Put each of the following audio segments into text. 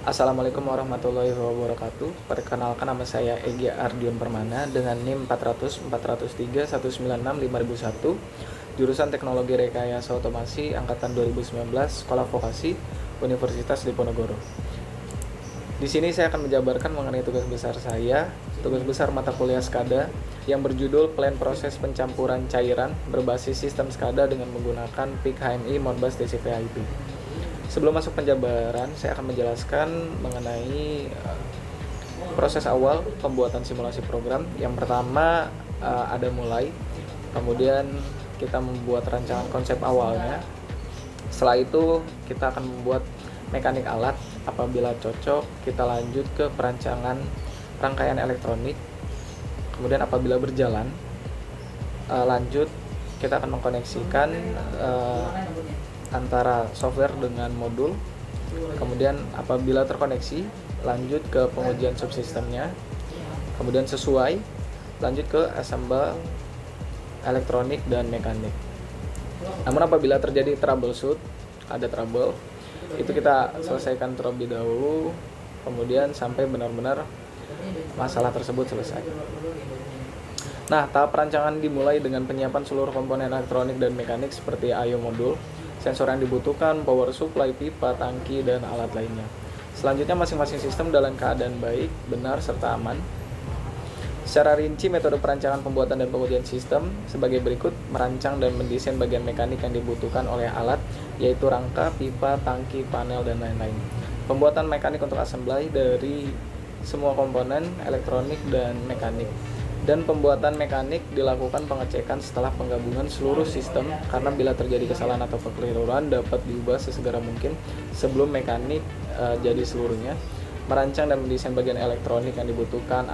Assalamualaikum warahmatullahi wabarakatuh. Perkenalkan, nama saya Egi Ardion Permana dengan NIM 400-403-196-5001, jurusan Teknologi Rekayasa Otomasi angkatan 2019, Sekolah Vokasi Universitas Diponegoro. Di sini saya akan menjabarkan mengenai tugas besar saya, tugas besar mata kuliah SCADA yang berjudul Plan Proses Pencampuran Cairan berbasis Sistem SCADA dengan menggunakan PIC HMI Modbus TCP/IP. Sebelum masuk penjabaran, saya akan menjelaskan mengenai proses awal pembuatan simulasi program. Yang pertama ada mulai, kemudian kita membuat rancangan konsep awalnya. Setelah itu kita akan membuat mekanik alat. Apabila cocok, kita lanjut ke perancangan rangkaian elektronik. Kemudian apabila berjalan, lanjut kita akan mengkoneksikan antara software dengan modul. Kemudian apabila terkoneksi, lanjut ke pengujian subsistemnya. Kemudian sesuai, lanjut ke assemble elektronik dan mekanik. Namun apabila terjadi troubleshoot, ada trouble, itu kita selesaikan terlebih dahulu, kemudian sampai benar-benar masalah tersebut selesai. Nah, tahap perancangan dimulai dengan penyiapan seluruh komponen elektronik dan mekanik seperti I/O modul, sensor yang dibutuhkan, power supply, pipa, tangki, dan alat lainnya. Selanjutnya masing-masing sistem dalam keadaan baik, benar, serta aman. Secara rinci, metode perancangan, pembuatan, dan pengujian sistem sebagai berikut: merancang dan mendesain bagian mekanik yang dibutuhkan oleh alat, yaitu rangka, pipa, tangki, panel, dan lain-lain. Pembuatan mekanik untuk assembly dari semua komponen elektronik dan mekanik. Dan pembuatan mekanik dilakukan pengecekan setelah penggabungan seluruh sistem, karena bila terjadi kesalahan atau kekeliruan dapat diubah sesegera mungkin sebelum mekanik jadi seluruhnya. Merancang dan mendesain bagian elektronik yang dibutuhkan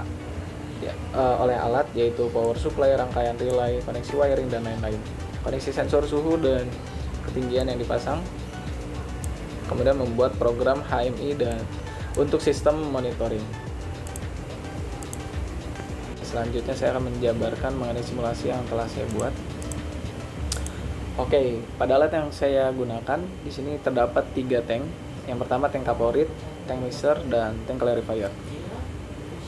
oleh alat, yaitu power supply, rangkaian relay, koneksi wiring, dan lain-lain. Koneksi sensor suhu dan ketinggian yang dipasang. Kemudian membuat program HMI dan untuk sistem monitoring. Selanjutnya saya akan menjabarkan mengenai simulasi yang telah saya buat. Oke, pada alat yang saya gunakan di sini terdapat 3 tank. Yang pertama tank kaporit, tank mixer, dan tank clarifier.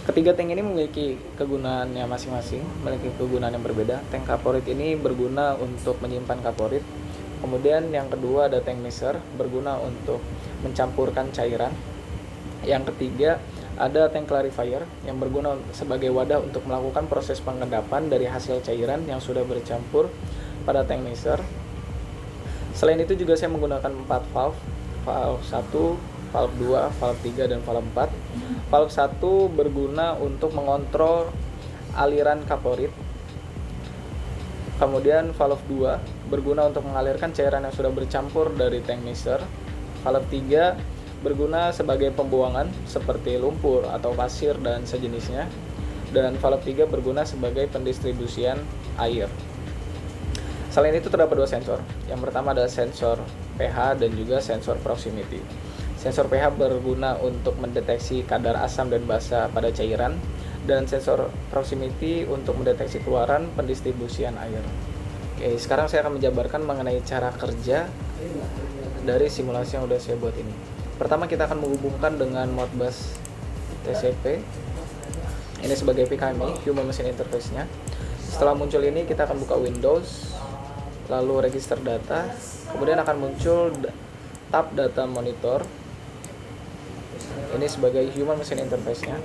Ketiga tank ini memiliki kegunaannya masing-masing, memiliki kegunaan yang berbeda. Tank kaporit ini berguna untuk menyimpan kaporit. Kemudian yang kedua ada tank mixer, berguna untuk mencampurkan cairan. Yang ketiga ada tank clarifier yang berguna sebagai wadah untuk melakukan proses pengendapan dari hasil cairan yang sudah bercampur pada tank mixer. Selain itu juga saya menggunakan 4 valve, valve 1, valve 2, valve 3, dan valve 4. Valve 1 berguna untuk mengontrol aliran kaporit. Kemudian valve 2 berguna untuk mengalirkan cairan yang sudah bercampur dari tank mixer. Valve 3 berguna sebagai pembuangan seperti lumpur atau pasir dan sejenisnya. Dan valve 3 berguna sebagai pendistribusian air. Selain itu terdapat 2 sensor. Yang pertama adalah sensor pH dan juga sensor proximity. Sensor pH berguna untuk mendeteksi kadar asam dan basa pada cairan, dan sensor proximity untuk mendeteksi keluaran pendistribusian air. Oke, sekarang saya akan menjabarkan mengenai cara kerja dari simulasi yang sudah saya buat ini. Pertama kita akan menghubungkan dengan Modbus TCP. Ini sebagai PIC HMI, Human Machine Interface-nya. Setelah muncul ini kita akan buka Windows, lalu register data, kemudian akan muncul tab data monitor. Ini sebagai Human Machine Interface-nya.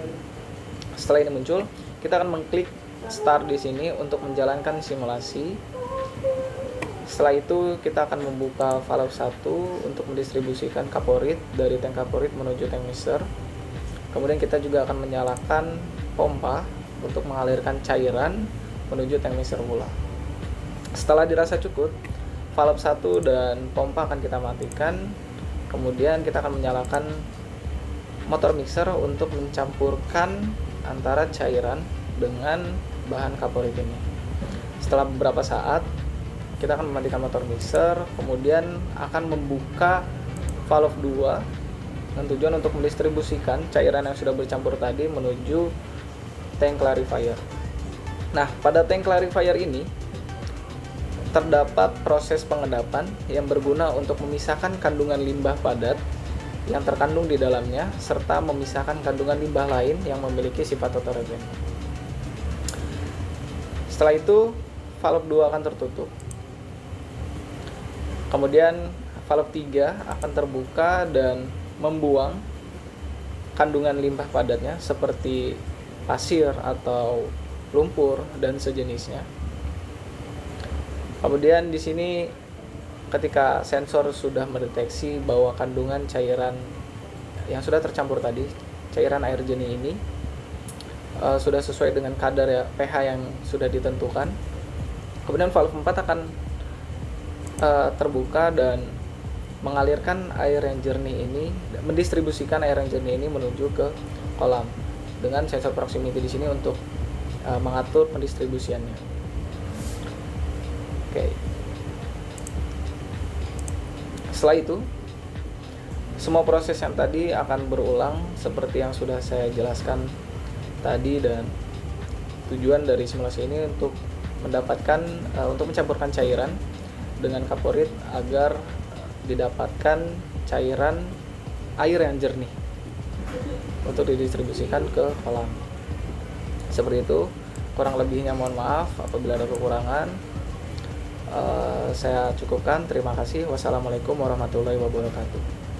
Setelah ini muncul, kita akan mengklik Start di sini untuk menjalankan simulasi. Setelah itu kita akan membuka valve 1 untuk mendistribusikan kaporit dari tank kaporit menuju tank mixer. Kemudian kita juga akan menyalakan pompa untuk mengalirkan cairan menuju tank mixer pula. Setelah dirasa cukup, valve 1 dan pompa akan kita matikan. Kemudian kita akan menyalakan motor mixer untuk mencampurkan antara cairan dengan bahan kaporit ini. Setelah beberapa saat kita akan mematikan motor mixer, kemudian akan membuka valve 2 dengan tujuan untuk mendistribusikan cairan yang sudah bercampur tadi menuju tank clarifier. Nah, pada tank clarifier ini terdapat proses pengendapan yang berguna untuk memisahkan kandungan limbah padat yang terkandung di dalamnya serta memisahkan kandungan limbah lain yang memiliki sifat heterogen. Setelah itu, valve 2 akan tertutup. Kemudian valve 3 akan terbuka dan membuang kandungan limbah padatnya seperti pasir atau lumpur dan sejenisnya. Kemudian di sini ketika sensor sudah mendeteksi bahwa kandungan cairan yang sudah tercampur tadi, cairan air jernih ini sudah sesuai dengan kadar ya pH yang sudah ditentukan, kemudian valve 4 akan terbuka dan mengalirkan air yang jernih ini, mendistribusikan air yang jernih ini menuju ke kolam dengan sensor proximity di sini untuk mengatur pendistribusiannya. Oke. Setelah itu, semua proses yang tadi akan berulang seperti yang sudah saya jelaskan tadi, dan tujuan dari simulasi ini untuk untuk mencampurkan cairan dengan kaporit agar didapatkan cairan air yang jernih untuk didistribusikan ke kolam. Seperti itu, kurang lebihnya mohon maaf apabila ada kekurangan. Saya cukupkan. Terima kasih. Wassalamualaikum warahmatullahi wabarakatuh.